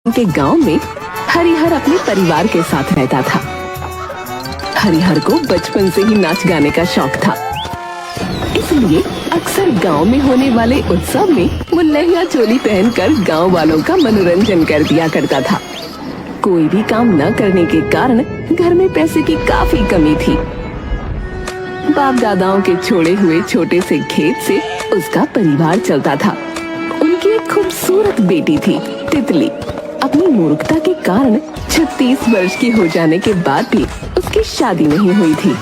के गांव में हरिहर अपने परिवार के साथ रहता था। हरिहर को बचपन से ही नाच गाने का शौक था, इसलिए अक्सर गांव में होने वाले उत्सव में वो लहंगा चोली पहनकर गांव वालों का मनोरंजन कर दिया करता था। कोई भी काम न करने के कारण घर में पैसे की काफी कमी थी। बाप दादाओं के छोड़े हुए छोटे से खेत से उसका परिवार चलता था। उनकी एक खूबसूरत बेटी थी, तितली। अपनी मूर्खता के कारण 36 वर्ष की हो जाने के बाद भी उसकी शादी नहीं हुई थी।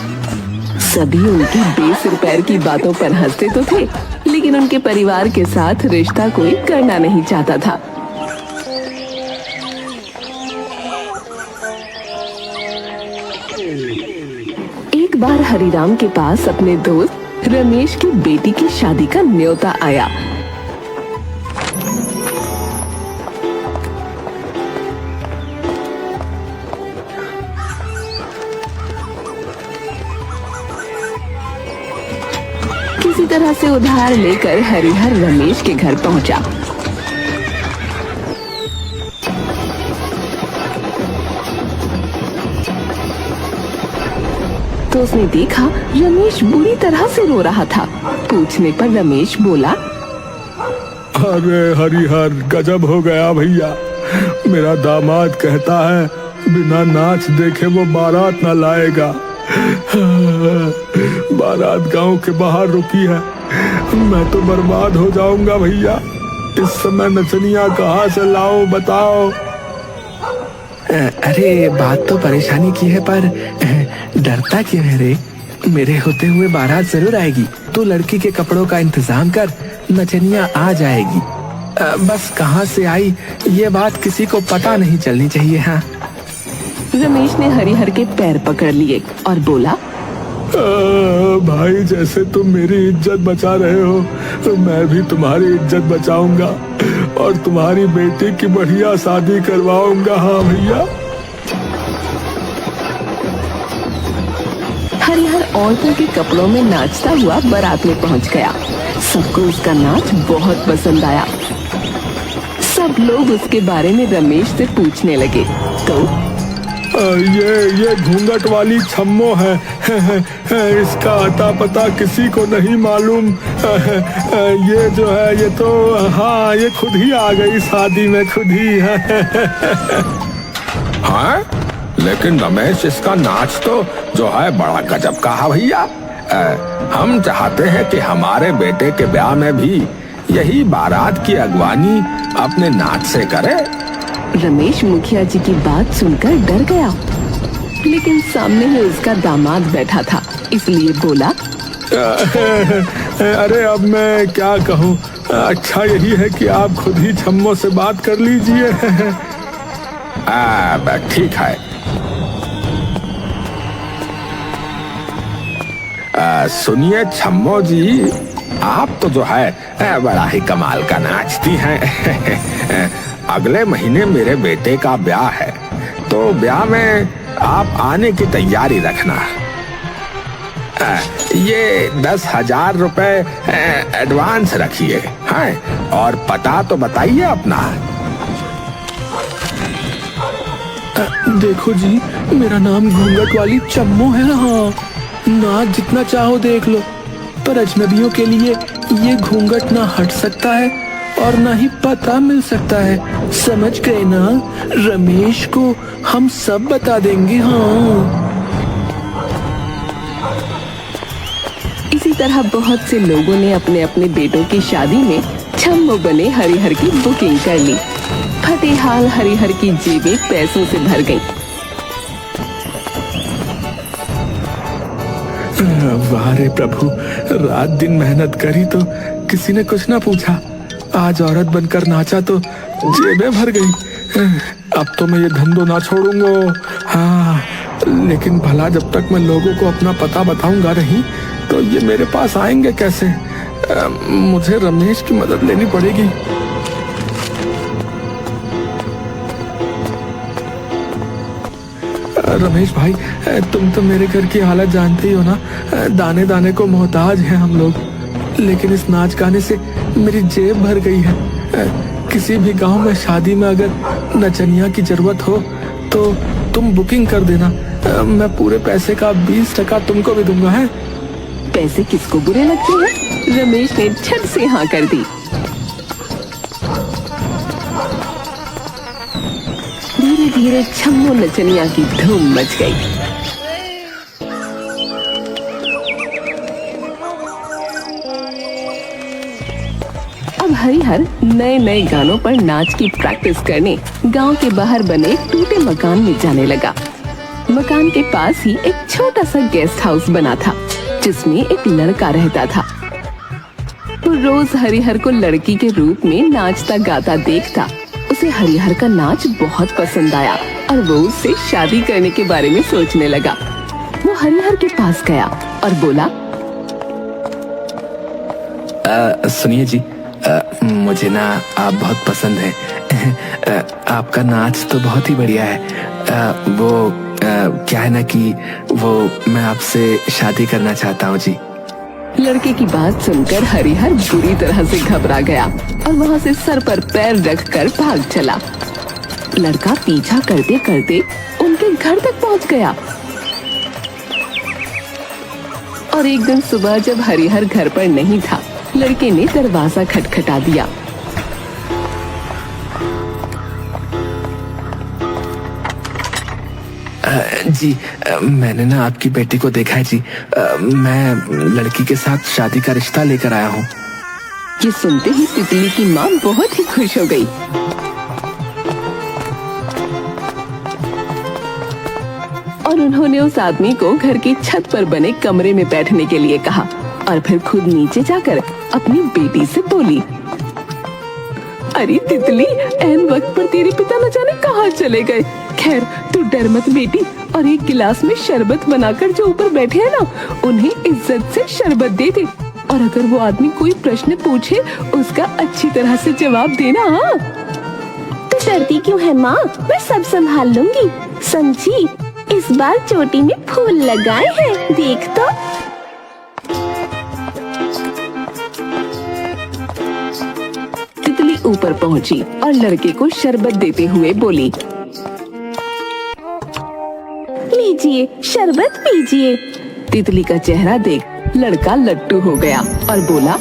सभी उनकी बेसिर पैर की बातों पर हंसते तो थे, लेकिन उनके परिवार के साथ रिश्ता कोई करना नहीं चाहता था। एक बार हरिराम के पास अपने दोस्त रमेश की बेटी की शादी का न्योता आया। किसी तरह से उधार लेकर हरिहर रमेश के घर पहुंचा। तो उसने देखा रमेश बुरी तरह से रो रहा था। पूछने पर रमेश बोला, अरे हरिहर, गजब हो गया भैया। मेरा दामाद कहता है बिना नाच देखे वो बारात न लाएगा। बारात गांव के बाहर रुकी है। मैं तो बर्बाद हो जाऊंगा भैया। इस समय नचनिया कहाँ से लाओ, बताओ। अरे बात तो परेशानी की है, पर डरता क्यों है रे? मेरे होते हुए बारात जरूर आएगी। तू लड़की के कपड़ों का इंतजाम कर, नचनिया आ जाएगी। बस कहाँ से आई ये बात किसी को पता नहीं चलनी चाहिए। हाँ। रमेश ने हरिहर के पैर पकड़ लिए और बोला, भाई, जैसे तुम मेरी इज्जत बचा रहे हो तो मैं भी तुम्हारी इज्जत बचाऊंगा और तुम्हारी बेटी की बढ़िया शादी करवाऊंगा। हाँ भैया। हरिहर औरतों के कपड़ों में नाचता हुआ बारात में पहुंच गया। सबको उसका नाच बहुत पसंद आया। सब लोग उसके बारे में रमेश से पूछने लगे। तो ये घूंघट वाली छम्मो है। इसका अता पता किसी को नहीं मालूम। ये जो है ये तो, हाँ, ये खुद ही आ गई शादी में, खुद ही। हाँ, लेकिन रमेश, इसका नाच तो जो है बड़ा गजब का है भैया। हम चाहते हैं कि हमारे बेटे के ब्याह में भी यही बारात की अगवानी अपने नाच से करे। रमेश मुखिया जी की बात सुनकर डर गया, लेकिन सामने ही उसका दामाद बैठा था, इसलिए बोला, अरे अब मैं क्या कहूँ। अच्छा यही है कि आप खुद ही छम्मो से बात कर लीजिए। ठीक है। सुनिए छम्मो जी, आप तो जो है बड़ा ही कमाल का नाचती हैं। अगले महीने मेरे बेटे का ब्याह है, तो ब्याह में आप आने की तैयारी रखना। ये 10,000 रुपए एडवांस रखिए। हाँ, और पता तो बताइए अपना। देखो जी, मेरा नाम घूंघट वाली चम्मो है। हाँ, नाच जितना चाहो देख लो, पर अजनबियों के लिए ये घूंघट ना हट सकता है और ना ही पता मिल सकता है। समझ गए ना? रमेश को हम सब बता देंगे। हाँ। इसी तरह बहुत से लोगों ने अपने अपने बेटों की शादी में छम्मो बने हरिहर की बुकिंग कर ली। फतेहाल हरिहर की जेबें पैसों से भर गईं। वाह रे प्रभु, रात दिन मेहनत करी तो किसी ने कुछ ना पूछा। आज औरत बनकर नाचा तो जेबें भर गई। अब तो मैं ये धंधो ना छोड़ूंगा। हाँ, लेकिन भला जब तक मैं लोगों को अपना पता बताऊंगा नहीं तो ये मेरे पास आएंगे कैसे? मुझे रमेश की मदद लेनी पड़ेगी। रमेश भाई, तुम तो मेरे घर की हालत जानते ही हो ना। दाने दाने को मोहताज हैं हम लोग, लेकिन इस नाच गाने से मेरी जेब भर गई है। किसी भी गांव में शादी में अगर नचनिया की जरूरत हो तो तुम बुकिंग कर देना। मैं पूरे पैसे का 20% तुमको भी दूंगा है। पैसे किसको बुरे लगते हैं? रमेश ने झट से हाँ कर दी। धीरे धीरे छम्मो नचनिया की धूम मच गई। अब हरिहर नए नए गानों पर नाच की प्रैक्टिस करने गांव के बाहर बने टूटे मकान में जाने लगा। मकान के पास ही एक छोटा सा गेस्ट हाउस बना था जिसमें एक लड़का रहता था। वो रोज हरिहर को लड़की के रूप में नाचता गाता देखता। उसे हरिहर का नाच बहुत पसंद आया और वो उससे शादी करने के बारे में सोचने लगा। वो हरिहर के पास गया और बोला, सुनिए जी, मुझे ना आप बहुत पसंद है। आपका नाच तो बहुत ही बढ़िया है। वो क्या है ना कि वो मैं आपसे शादी करना चाहता हूँ जी। लड़के की बात सुनकर हरिहर बुरी तरह से घबरा गया और वहाँ से सर पर पैर रखकर भाग चला। लड़का पीछा करते करते उनके घर तक पहुँच गया और एक दिन सुबह जब हरिहर घर पर नहीं था, लड़के ने दरवाजा खटखटा दिया। जी, मैंने ना आपकी बेटी को देखा है जी। मैं लड़की के साथ शादी का रिश्ता लेकर आया हूँ। ये सुनते ही तितली की माँ बहुत ही खुश हो गई। और उन्होंने उस आदमी को घर की छत पर बने कमरे में बैठने के लिए कहा और फिर खुद नीचे जाकर अपनी बेटी से बोली, अरे तितली, ऐन वक्त पर तेरे पिता न जाने कहाँ चले गए। खैर तू डर मत बेटी, और एक गिलास में शरबत बनाकर जो ऊपर बैठे हैं ना, उन्हें इज्जत से शरबत दे दे। और अगर वो आदमी कोई प्रश्न पूछे उसका अच्छी तरह से जवाब देना। हाँ, तू डरती क्यों है माँ? मैं सब संभाल लूंगी, समझी? इस बार चोटी में फूल लगाए हैं, देख तो। तितली ऊपर पहुंची और लड़के को शरबत देते हुए बोली, लीजिए शरबत पीजिए। तितली का चेहरा देख लड़का लट्टू हो गया और बोला,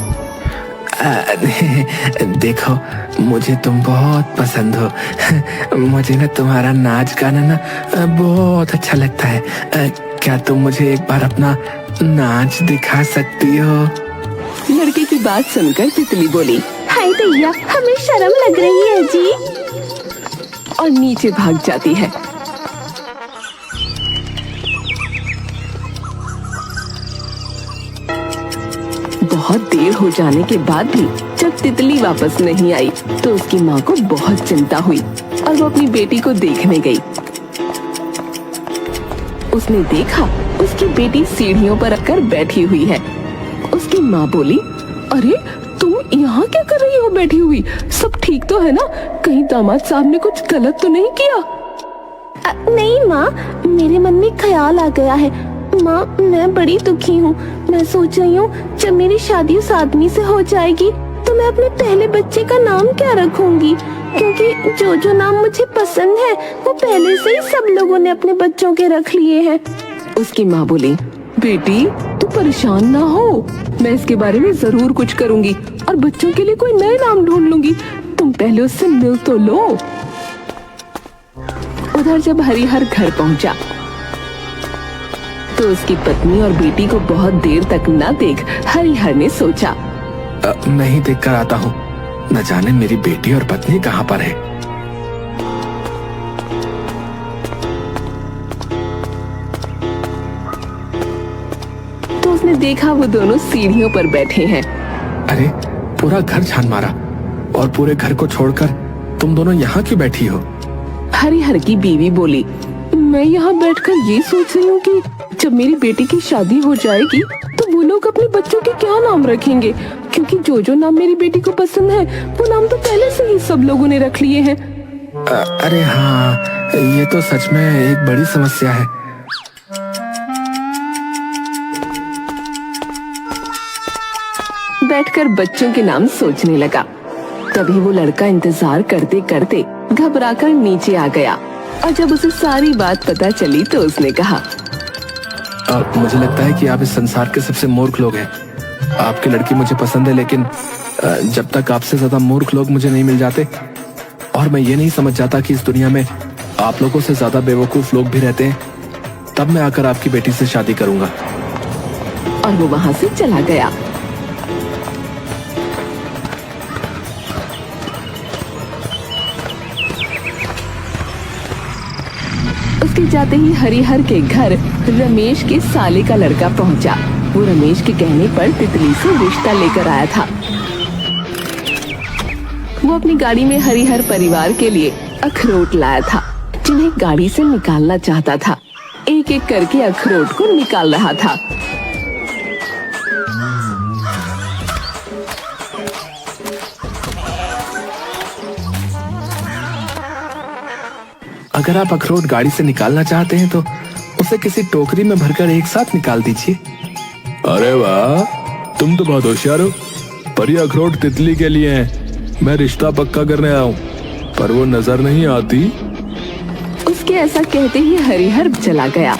देखो, मुझे तुम बहुत पसंद हो। मुझे ना तुम्हारा नाच गाना ना बहुत अच्छा लगता है। क्या तुम मुझे एक बार अपना नाच दिखा सकती हो? लड़के की बात सुनकर तितली बोली, हाय दैया, हमें शर्म लग रही है जी। और नीचे भाग जाती है। बहुत देर हो जाने के बाद भी जब तितली वापस नहीं आई तो उसकी माँ को बहुत चिंता हुई और वो अपनी बेटी को देखने गई। उसने देखा उसकी बेटी सीढ़ियों पर रखकर बैठी हुई है। उसकी माँ बोली, अरे तुम यहाँ क्या कर रही हो बैठी हुई? सब ठीक तो है ना? कहीं दामाद साहब ने कुछ गलत तो नहीं किया? नहीं माँ, मेरे मन में ख्याल आ गया है। माँ, मैं बड़ी दुखी हूँ। मैं सोच रही हूँ जब मेरी शादी उस आदमी से हो जाएगी तो मैं अपने पहले बच्चे का नाम क्या रखूंगी, क्योंकि जो जो नाम मुझे पसंद है वो पहले से ही सब लोगों ने अपने बच्चों के रख लिए हैं। उसकी माँ बोली, बेटी तू परेशान ना हो, मैं इसके बारे में जरूर कुछ करूंगी और बच्चों के लिए कोई नए नाम ढूंढ लूंगी। तुम पहले उससे मिल तो लो। उधर जब हरिहर घर पहुंचा तो उसकी पत्नी और बेटी को बहुत देर तक न देख हरिहर ने सोचा, मैं ही देख कर आता हूँ, न जाने मेरी बेटी और पत्नी कहाँ पर है। तो उसने देखा वो दोनों सीढ़ियों पर बैठे हैं। अरे, पूरा घर छान मारा और पूरे घर को छोड़कर तुम दोनों यहाँ क्यों बैठी हो? हरिहर की बीवी बोली, मैं यहाँ बैठकर ये सोच रही हूँ कि जब मेरी बेटी की शादी हो जाएगी तो वो लोग अपने बच्चों के क्या नाम रखेंगे, क्योंकि जो जो नाम मेरी बेटी को पसंद है वो नाम तो पहले से ही सब लोगों ने रख लिए हैं। अरे हाँ, ये तो सच में एक बड़ी समस्या है। बैठकर बच्चों के नाम सोचने लगा। तभी वो लड़का इंतजार करते करते घबराकर नीचे आ गया और जब उसे सारी बात पता चली तो उसने कहा, मुझे लगता है कि आप इस संसार के सबसे मूर्ख लोग हैं। आपकी लड़की मुझे पसंद है, लेकिन जब तक आपसे ज्यादा मूर्ख लोग मुझे नहीं मिल जाते और मैं ये नहीं समझ जाता कि इस दुनिया में आप लोगों से ज्यादा बेवकूफ लोग भी रहते हैं, तब मैं आकर आपकी बेटी से शादी करूंगा। और वो वहां से चला गया। उसके जाते ही हरिहर के घर रमेश के साले का लड़का पहुंचा। वो रमेश के कहने पर तितली से रिश्ता लेकर आया था। वो अपनी गाड़ी में हरिहर परिवार के लिए अखरोट लाया था, जिन्हें गाड़ी से निकालना चाहता था। एक एक करके अखरोट को निकाल रहा था। अगर आप अखरोट गाड़ी से निकालना चाहते हैं तो उसे किसी टोकरी में भरकर एक साथ निकाल दीजिए। अरे वाह, तुम तो बहुत होशियार हो। पर ये अखरोट तितली के लिए हैं। मैं रिश्ता पक्का करने आया हूँ, पर वो नजर नहीं आती। उसके ऐसा कहते ही हरिहर चला गया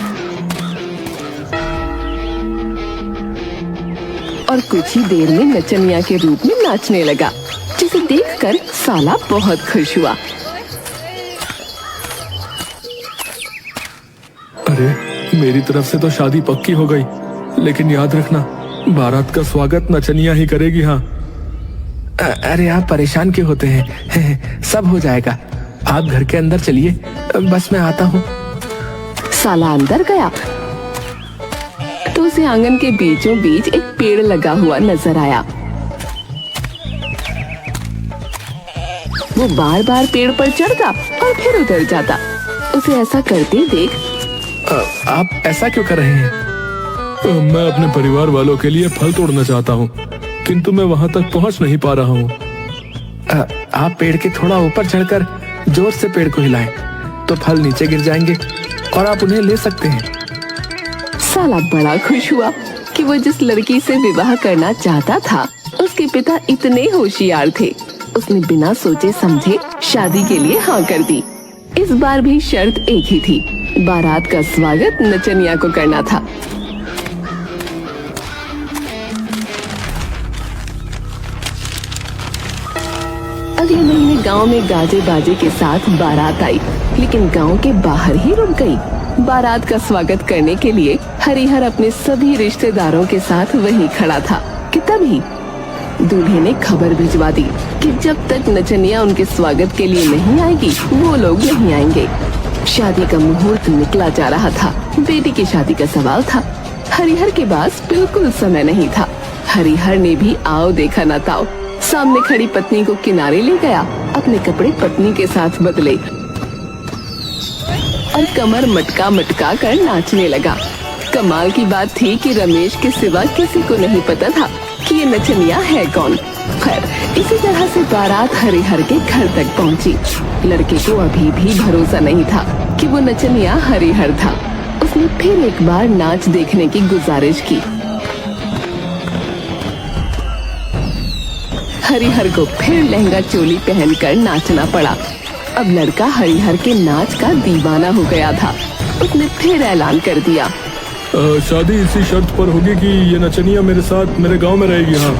और कुछ ही देर में नचनिया के रूप में नाचने लगा, जिसे देखकर साला बहुत खुश हुआ। अरे, मेरी तरफ से तो शादी पक्की हो गई, लेकिन याद रखना, बारात का स्वागत नचनिया ही करेगी। हाँ। अरे आप परेशान क्यों होते हैं? सब हो जाएगा। आप घर के अंदर चलिए, बस मैं आता हूँ। साला अंदर गया तो उसे आंगन के बीचों बीच एक पेड़ लगा हुआ नजर आया। वो बार बार पेड़ पर चढ़ता और फिर उतर जाता। उसे ऐसा करते देख आप ऐसा क्यों कर रहे हैं? मैं अपने परिवार वालों के लिए फल तोड़ना चाहता हूँ, किंतु मैं वहाँ तक पहुँच नहीं पा रहा हूँ। आप पेड़ के थोड़ा ऊपर चढ़कर जोर से पेड़ को हिलाएं, तो फल नीचे गिर जाएंगे और आप उन्हें ले सकते हैं। साला बड़ा खुश हुआ कि वो जिस लड़की से विवाह करना चाहता था उसके पिता इतने होशियार थे। उसने बिना सोचे समझे शादी के लिए हाँ कर दी। इस बार भी शर्त एक ही थी, बारात का स्वागत नचनिया को करना था। अगले महीने गांव में गाजे बाजे के साथ बारात आई, लेकिन गांव के बाहर ही रुक गई। बारात का स्वागत करने के लिए हरिहर अपने सभी रिश्तेदारों के साथ वहीं खड़ा था कि तभी दूल्हे ने खबर भिजवा दी कि जब तक नचनिया उनके स्वागत के लिए नहीं आएगी वो लोग नहीं आएंगे। शादी का मुहूर्त निकला जा रहा था। बेटी की शादी का सवाल था। हरिहर के पास बिल्कुल समय नहीं था। हरिहर ने भी आओ देखा न ताओ, सामने खड़ी पत्नी को किनारे ले गया, अपने कपड़े पत्नी के साथ बदले और कमर मटका मटका कर नाचने लगा। कमाल की बात थी कि रमेश के सिवा किसी को नहीं पता था कि ये नचनिया है कौन। खैर, इसी तरह से बारात हरिहर के घर तक पहुंची। लड़के को अभी भी भरोसा नहीं था कि वो नचनिया हरिहर था। उसने फिर एक बार नाच देखने की गुजारिश की। हरिहर को फिर लहंगा चोली पहनकर नाचना पड़ा। अब लड़का हरिहर के नाच का दीवाना हो गया था। उसने फिर ऐलान कर दिया, शादी इसी शर्त पर होगी कि ये नचनिया मेरे साथ मेरे गांव में रहेगी। हाँ।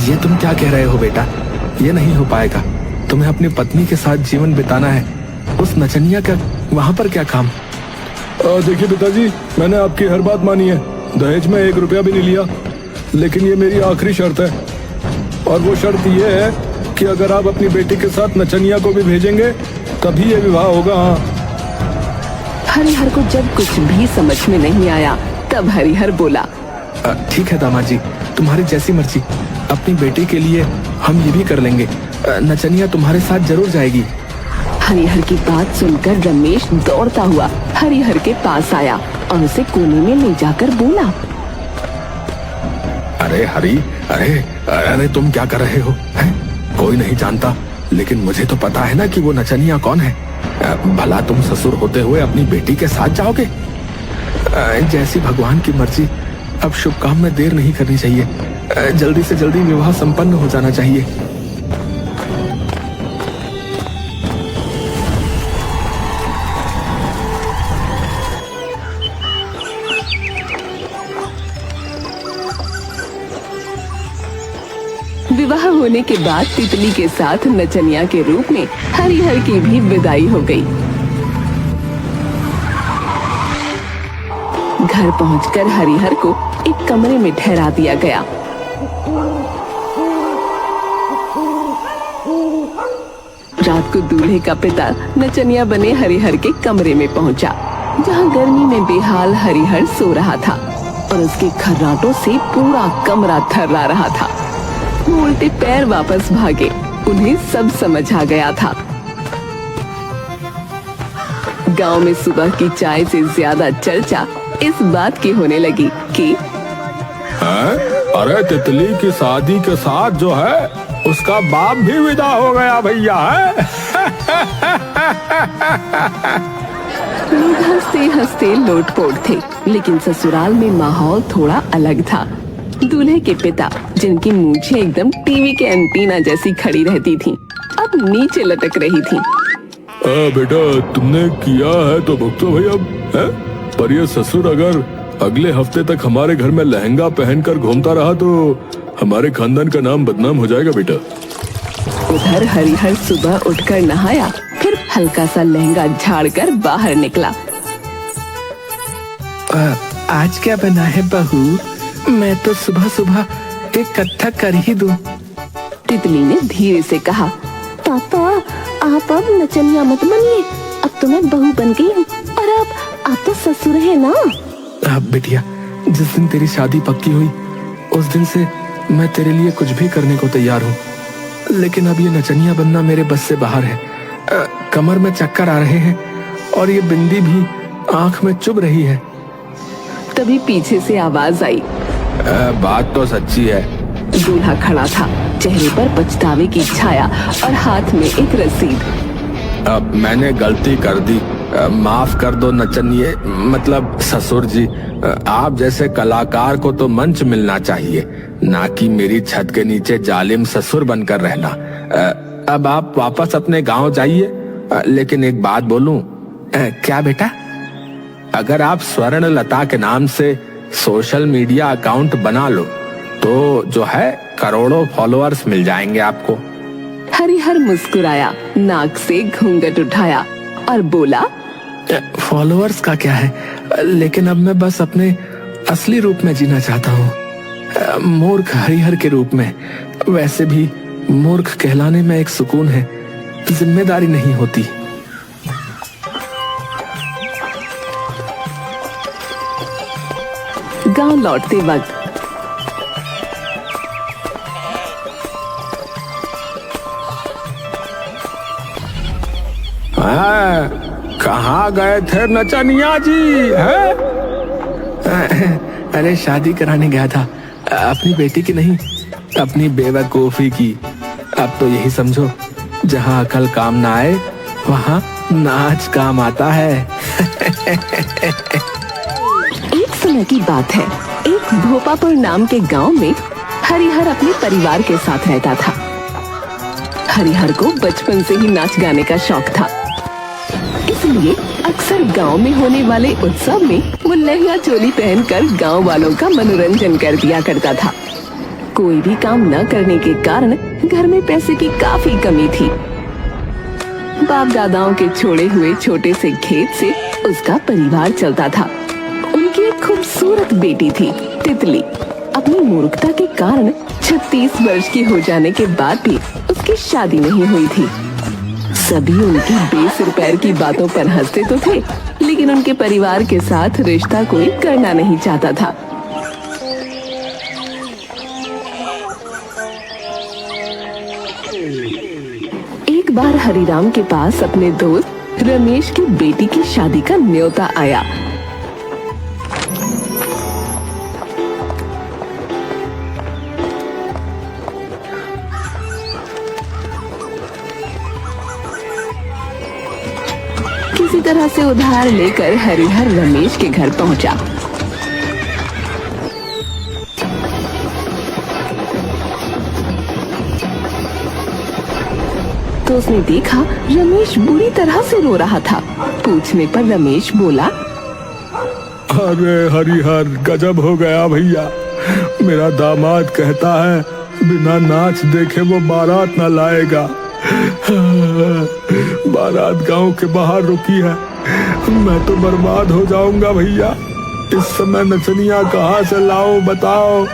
ये तुम क्या कह रहे हो बेटा? ये नहीं हो पाएगा। तुम्हें अपनी पत्नी के साथ जीवन बिताना है। उस नचनिया का वहाँ पर क्या काम? देखिए पिताजी, मैंने आपकी हर बात मानी है। दहेज में 1 रुपया भी नहीं लिया, लेकिन ये मेरी आखिरी शर्त है। और वो शर्त ये है कि अगर आप अपनी बेटी के साथ नचनिया को भी भेजेंगे तभी ये विवाह होगा। हाँ। हरिहर को जब कुछ भी समझ में नहीं आया तब हरिहर बोला, ठीक है दामाद जी, तुम्हारी जैसी मर्जी। अपनी बेटी के लिए हम ये भी कर लेंगे। नचनिया तुम्हारे साथ जरूर जाएगी। हरिहर की बात सुनकर रमेश दौड़ता हुआ हरिहर के पास आया और उसे कोने में ले जाकर बोला, अरे हरी, अरे तुम क्या कर रहे हो? हैं? कोई नहीं जानता, लेकिन मुझे तो पता है ना कि वो नचनिया कौन है। भला तुम ससुर होते हुए अपनी बेटी के साथ जाओगे? जैसी भगवान की मर्जी। अब शुभ काम में देर नहीं करनी चाहिए। जल्दी से जल्दी विवाह संपन्न हो जाना चाहिए। विवाह होने के बाद तितली के साथ नचनिया के रूप में हरिहर की भी विदाई हो गई। घर पहुंचकर हरिहर को एक कमरे में ठहरा दिया गया। रात को दूल्हे का पिता नचनिया बने हरिहर के कमरे में पहुंचा, जहां गर्मी में बेहाल हरिहर सो रहा था और उसके खर्राटों से पूरा कमरा थर्रा रहा था। वो उल्टे पैर वापस भागे। उन्हें सब समझ आ गया था। गांव में सुबह की चाय से ज्यादा चर्चा इस बात की होने लगी कि अरे तितली की शादी के साथ जो है उसका बाप भी विदा हो गया भैया है। लोग हंसते हंसते लोटपोट थे, लेकिन ससुराल में माहौल थोड़ा अलग था। दूल्हे के पिता, जिनकी मूंछें एकदम टीवी के एंटीना जैसी खड़ी रहती थीं, अब नीचे लटक रही थीं। बेटा तुमने किया है तो भुगतो भाई अब है? पर ये ससुर अगर अगले हफ्ते तक हमारे घर में लहंगा पहनकर घूमता रहा तो हमारे खानदान का नाम बदनाम हो जाएगा बेटा। उधर हरिहर सुबह उठकर नहाया, फिर हल्का सा लहंगा झाड़कर बाहर निकला। आज क्या बना है बहू? मैं तो सुबह सुबह एक कत्थक कर ही दूं। तितली ने धीरे से कहा। पापा आप अब नचनिया मत बनिए, अब तो मैं बहू बन गई हूँ और अब आप तो ससुर है ना। अब बिटिया, जिस दिन तेरी शादी पक्की हुई उस दिन से मैं तेरे लिए कुछ भी करने को तैयार हूँ, लेकिन अब ये नचनिया बनना मेरे बस से बाहर है। कमर में चक्कर आ रहे हैं और ये बिंदी भी आंख में चुभ रही है। तभी पीछे से आवाज आई। बात तो सच्ची है। दूल्हा खड़ा था, चेहरे पर पछतावे की छाया और हाथ में एक रसीद। अब मैंने गलती कर दी, माफ कर दो नचनिए, मतलब ससुर जी। आप जैसे कलाकार को तो मंच मिलना चाहिए, ना कि मेरी छत के नीचे जालिम ससुर बनकर रहना। अब आप वापस अपने गांव जाइए। लेकिन एक बात बोलूं? क्या बेटा? अगर आप स्वर्ण लता के नाम से सोशल मीडिया अकाउंट बना लो तो जो है करोड़ों फॉलोअर्स मिल जाएंगे आपको। हरिहर मुस्कुराया, नाक से घूंघट उठाया और बोला, फॉलोअर्स का क्या है, लेकिन अब मैं बस अपने असली रूप में जीना चाहता हूँ, मूर्ख हरिहर के रूप में। वैसे भी मूर्ख कहलाने में एक सुकून है, जिम्मेदारी नहीं होती। गांव लौटते वक्त कहाँ गए थे नचनिया जी है? अरे शादी कराने गया था, अपनी बेटी की नहीं, अपनी बेवकूफी की। अब तो यही समझो, जहाँ अकल काम ना आए वहाँ नाच काम आता है। एक समय की बात है, एक भोपापुर नाम के गांव में हरिहर अपने परिवार के साथ रहता था। हरिहर को बचपन से ही नाच गाने का शौक था, इसलिए अक्सर गांव में होने वाले उत्सव में वो लहंगा चोली पहनकर गांव वालों का मनोरंजन कर दिया करता था। कोई भी काम न करने के कारण घर में पैसे की काफी कमी थी। बाप दादाओं के छोड़े हुए छोटे से खेत से उसका परिवार चलता था। उनकी एक खूबसूरत बेटी थी, तितली। अपनी मूर्खता के कारण 36 वर्ष की हो जाने के बाद भी उसकी शादी नहीं हुई थी। सभी उनकी बेसिर पैर की बातों पर हंसते तो थे, लेकिन उनके परिवार के साथ रिश्ता कोई करना नहीं चाहता था। एक बार हरिराम के पास अपने दोस्त रमेश की बेटी की शादी का न्योता आया। किसी तरह से उधार लेकर हरिहर रमेश के घर पहुंचा। तो उसने देखा रमेश बुरी तरह से रो रहा था। पूछने पर रमेश बोला, अरे हरिहर, गजब हो गया भैया। मेरा दामाद कहता है बिना नाच देखे वो बारात न लाएगा। बारात गांव के बाहर रुकी है, मैं तो बर्बाद हो जाऊंगा भैया। इस समय नचनिया कहाँ से लाओ बताओ।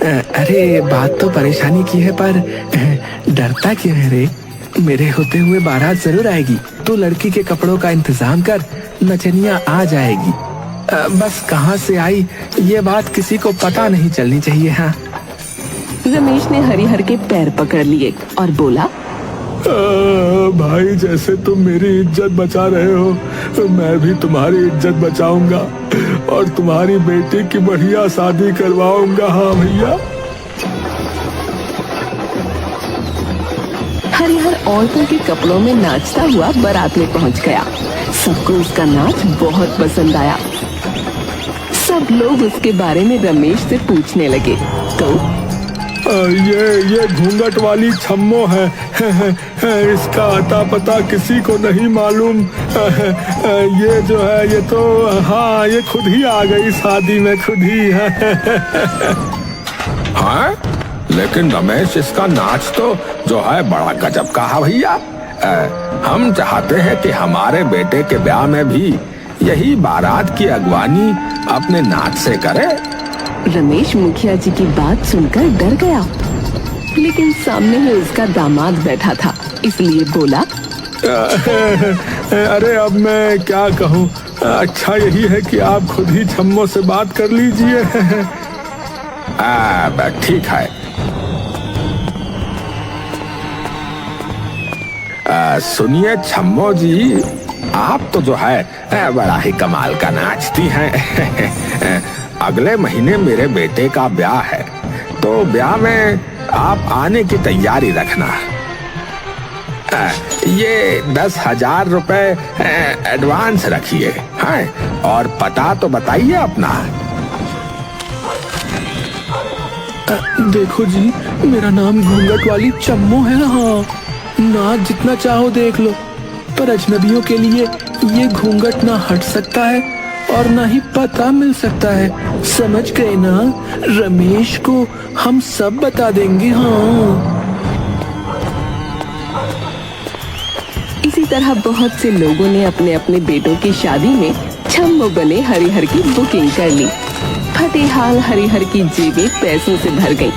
अरे बात तो परेशानी की है, पर डरता क्यों है रे? मेरे होते हुए बारात जरूर आएगी। तू लड़की के कपड़ों का इंतजाम कर, नचनिया आ जाएगी। बस कहाँ से आई ये बात किसी को पता नहीं चलनी चाहिए। हाँ। रमेश ने हरिहर के पैर पकड़ लिए और बोला, भाई, जैसे तुम मेरी इज्जत बचा रहे हो, मैं भी तुम्हारी इज्जत बचाऊंगा और तुम्हारी बेटी की बढ़िया शादी करवाऊंगा। हाँ भैया। हरिहर औरतों के कपड़ों में नाचता हुआ बारात में पहुंच गया। सबको उसका नाच बहुत पसंद आया। सब लोग उसके बारे में रमेश से पूछने लगे तो ये घूंघट वाली छम्मो है। इसका अता पता किसी को नहीं मालूम। ये जो है ये तो, हाँ, ये खुद ही आ गई शादी में, खुद ही है। हाँ, लेकिन रमेश, इसका नाच तो जो है बड़ा गजब का है भैया। हम चाहते हैं कि हमारे बेटे के ब्याह में भी यही बारात की अगवानी अपने नाच से करे। रमेश मुखिया जी की बात सुनकर डर गया, लेकिन सामने में उसका दामाद बैठा था, इसलिए बोला, अरे अब मैं क्या कहूँ। अच्छा यही है कि आप खुद ही छम्मो से बात कर लीजिए। ठीक है। सुनिए छम्मो जी, आप तो जो है बड़ा ही कमाल का नाचती हैं। अगले महीने मेरे बेटे का ब्याह है, तो ब्याह में आप आने की तैयारी रखना। ये 10,000 रुपए एडवांस रखिए। हाँ, और पता तो बताइए अपना। देखो जी, मेरा नाम घूंघट वाली चम्मो है। हाँ, नाच जितना चाहो देख लो, पर अजनबियों के लिए ये घूंघट ना हट सकता है और ना ही पता मिल सकता है। समझ गए ना? रमेश को हम सब बता देंगे। हाँ। इसी तरह बहुत से लोगों ने अपने अपने बेटों की शादी में छम्मो बने हरिहर की बुकिंग कर ली। फतेहाल हरिहर की जेबें पैसों से भर गईं।